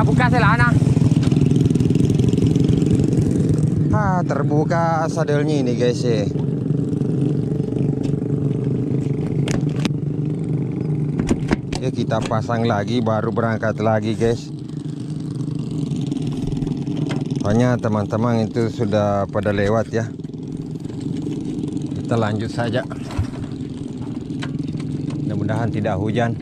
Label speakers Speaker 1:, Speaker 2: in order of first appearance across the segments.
Speaker 1: buka selana.
Speaker 2: Terbuka sadelnya ini guys ya. Ya kita pasang lagi baru berangkat lagi guys. Soalnya teman-teman itu sudah pada lewat ya. Kita lanjut saja. Mudah-mudahan tidak hujan.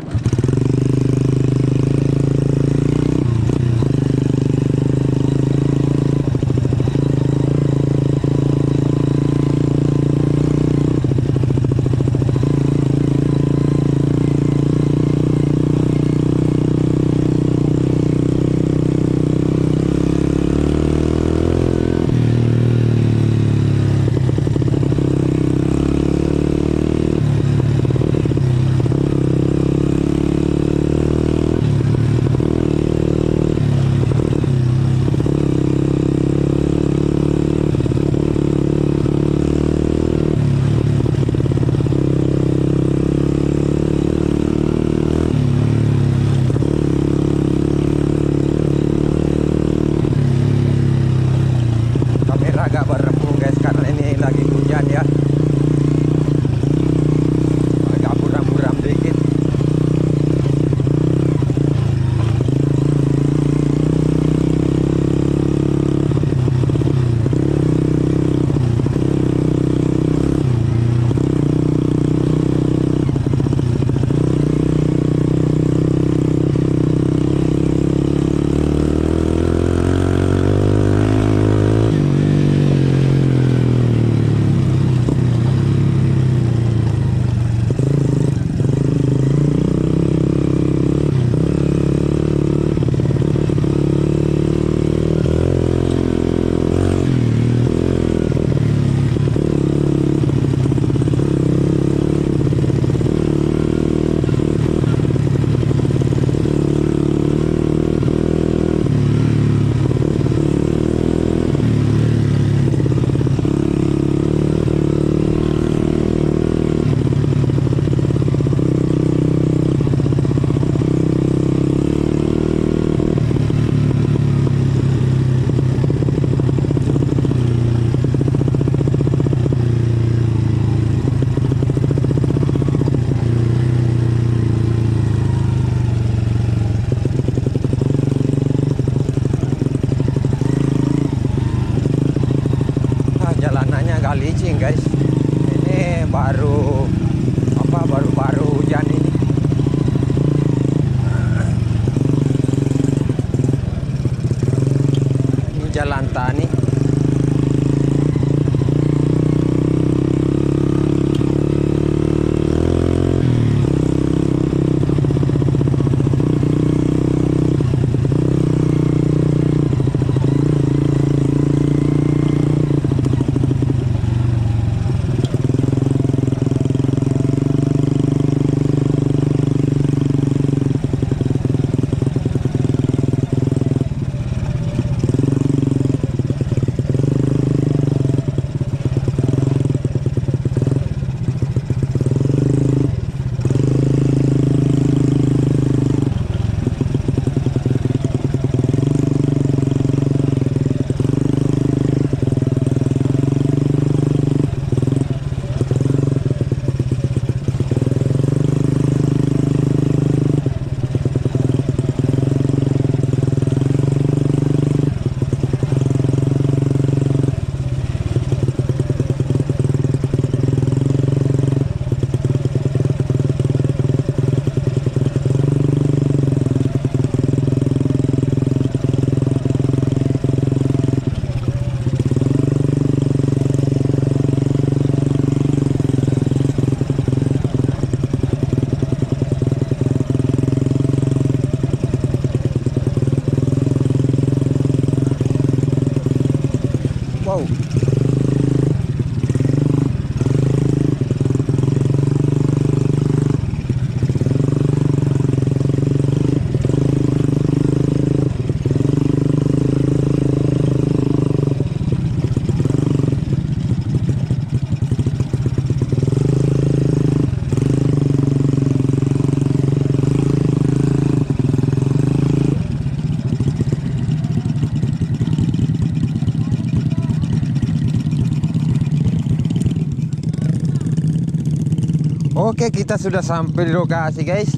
Speaker 2: Oke, kita sudah sampai di lokasi, guys.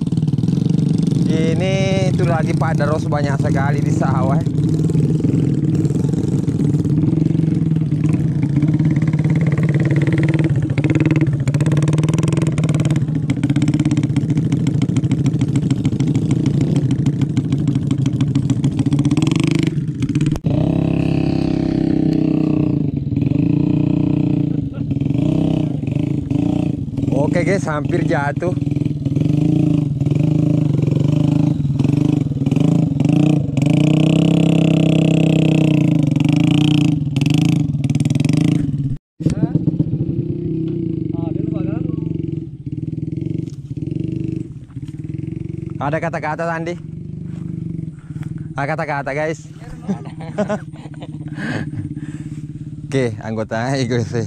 Speaker 2: Ini itu lagi Pak Daros banyak sekali di sawah. Oke guys, hampir jatuh. Ada kata-kata Sandi? Kata-kata guys. Oke, anggota ikut sih.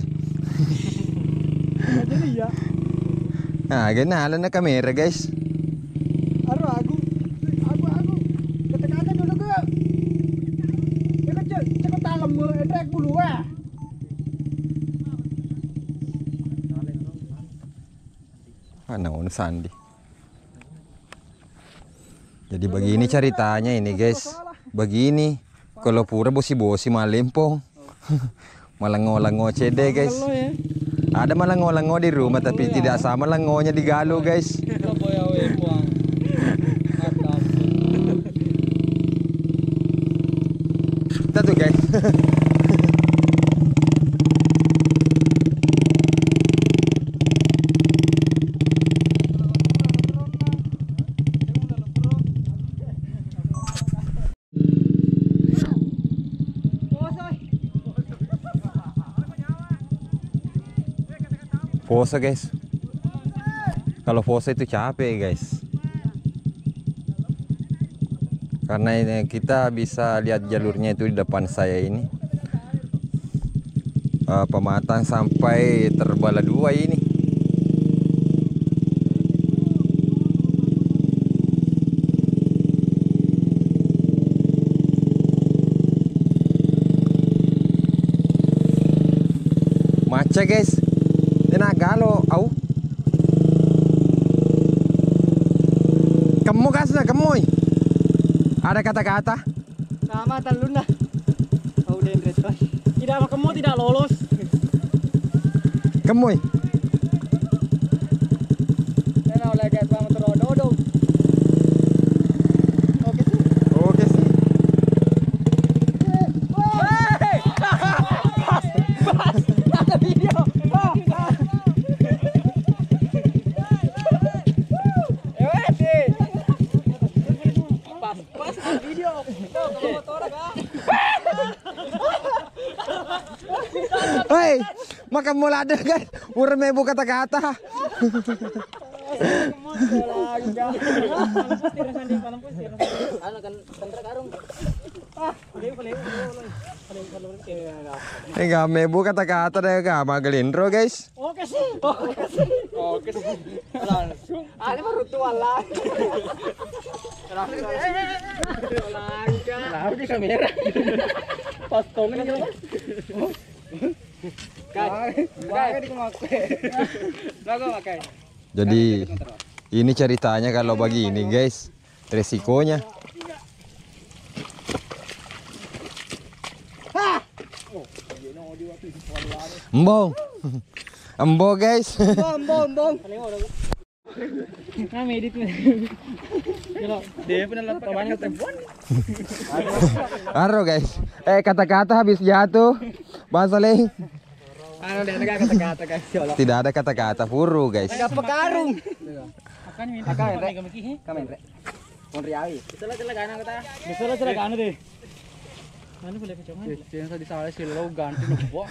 Speaker 2: Nah, ganalan na kamera guys.
Speaker 1: Aku. Kata-kata dulu ke. Kita cek talam mo, trek dulu ah.
Speaker 2: Ano Sandi. Jadi begini ceritanya ini guys. Begini. Kalau pura bosi-bosi malempong. Malango-lango cede guys. Ada malango-lango di rumah tapi tidak sama langonya di Galuh guys. Kita tuh guys. Pose guys. Kalau pose itu capek guys. Karena ini kita bisa lihat jalurnya itu di depan saya ini. Pematang sampai Terbala 2 ini. Macet guys. Nagalo, au. Kamu kasih kamu. Ada kata-kata?
Speaker 1: Sama talun na. Kau dendret pas. Tidak kamu tidak lolos.
Speaker 2: Kamu.
Speaker 1: Saya oleh gas sama terododo. Oke sih.
Speaker 2: Oke sih.
Speaker 1: Ada video.
Speaker 2: Hei, makan mulada guys. Urang mebu kata-kata. Enggak mebu kata-kata deh enggak magelindro guys.
Speaker 1: Oke sih. Oke sih. Langsung. Ada baru tua lah. Langsung di kamera. Postongan aja.
Speaker 2: Jadi ini ceritanya kalau begini guys, resikonya. Embong. Embo guys.
Speaker 1: Embong. Nah, medit nih. Dia pun dalam kawannya telepon.
Speaker 2: Aro guys. Kata-kata habis jatuh. Basaling.
Speaker 1: Ano deh, kata-kata guys.
Speaker 2: Tidak ada kata-kata puru guys.
Speaker 1: Enggak pekarung. Akan minta kamera. Mon riawi. Salah gana kata. Salah gana deh. Ano boleh kecongan? Yang tadi salah sih lo ganti lo.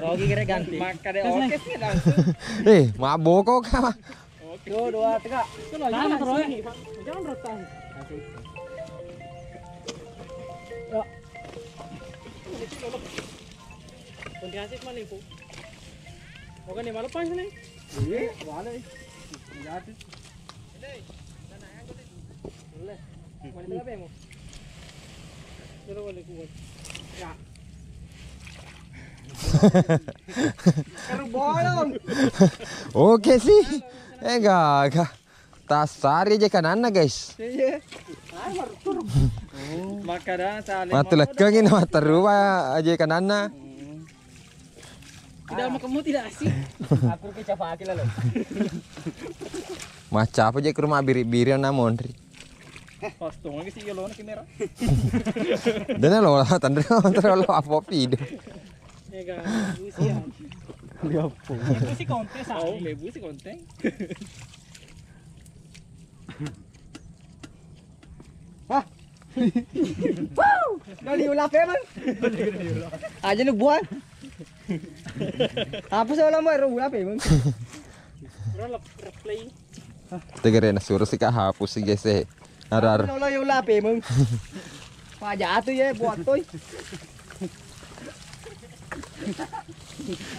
Speaker 1: Rogi kira ganti. Maka deh oke sih langsung.
Speaker 2: Mabok kok kah?
Speaker 1: Oke. 2 3. Jangan terus. Jangan rotasi. Ya. Kondiasik mana ibu? Bukan di malam pas nih? Iya, mana? Jatuh. Boleh. Mana tengah bemo? Boleh kuat. Ya. Kerbolong.
Speaker 2: Oke sih. Gak. Tasari aja kanana guys.
Speaker 1: Iya. Makada sa
Speaker 2: Matulakangin mata ruwa aja kanana.
Speaker 1: Tidak mau kamu tidak asik. Aku ke capa akil lo.
Speaker 2: Maca apa aja ke rumah biri-biri namun.
Speaker 1: Postung lagi sih lo kamera.
Speaker 2: Dan lo lah tanda terlalu apa video.
Speaker 1: Ya kan, busi ya. Liapo. Busi konten sa. Oh, may busi konten. Hah? Wow! Dali ulap man. Aja nu buan. Apa sih ulam mo ulap man. Ulap play.
Speaker 2: Tegere na suruh sih kahapus sih guys eh. Arar.
Speaker 1: Lo yung ulap man. Paja atuh ya buat toy.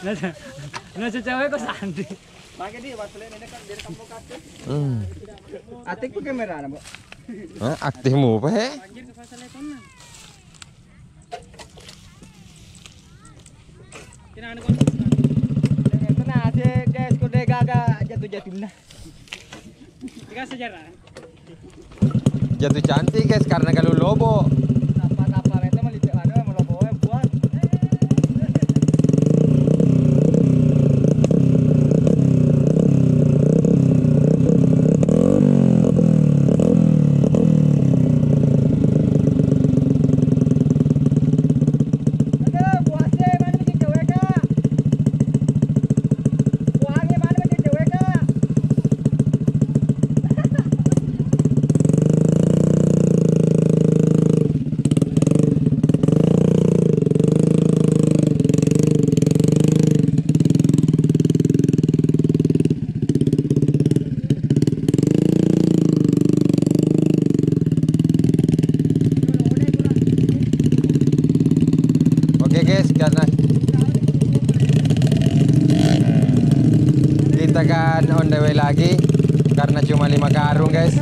Speaker 1: Nasa cewek ko sandi. Bakit di buat play ini kan dari kamu kasih. Atik ko kamera na mo.
Speaker 2: Aktif mo pa eh.
Speaker 1: Anjir ke pasal itu na. Kinaano ko? Ito na si guys ko de gaga jatuh-jatuh na. Tiga sejarah.
Speaker 2: Jatuh cantik guys karena kalau lobo.
Speaker 1: Apa itu melihat ano lobo buat.
Speaker 2: Oke guys, karena kita kan on the way lagi karena cuma 5 karung guys.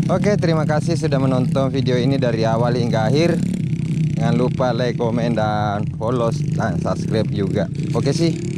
Speaker 2: Oke, terima kasih sudah menonton video ini dari awal hingga akhir. Jangan lupa like, komen, dan follow, dan subscribe juga. Oke sih.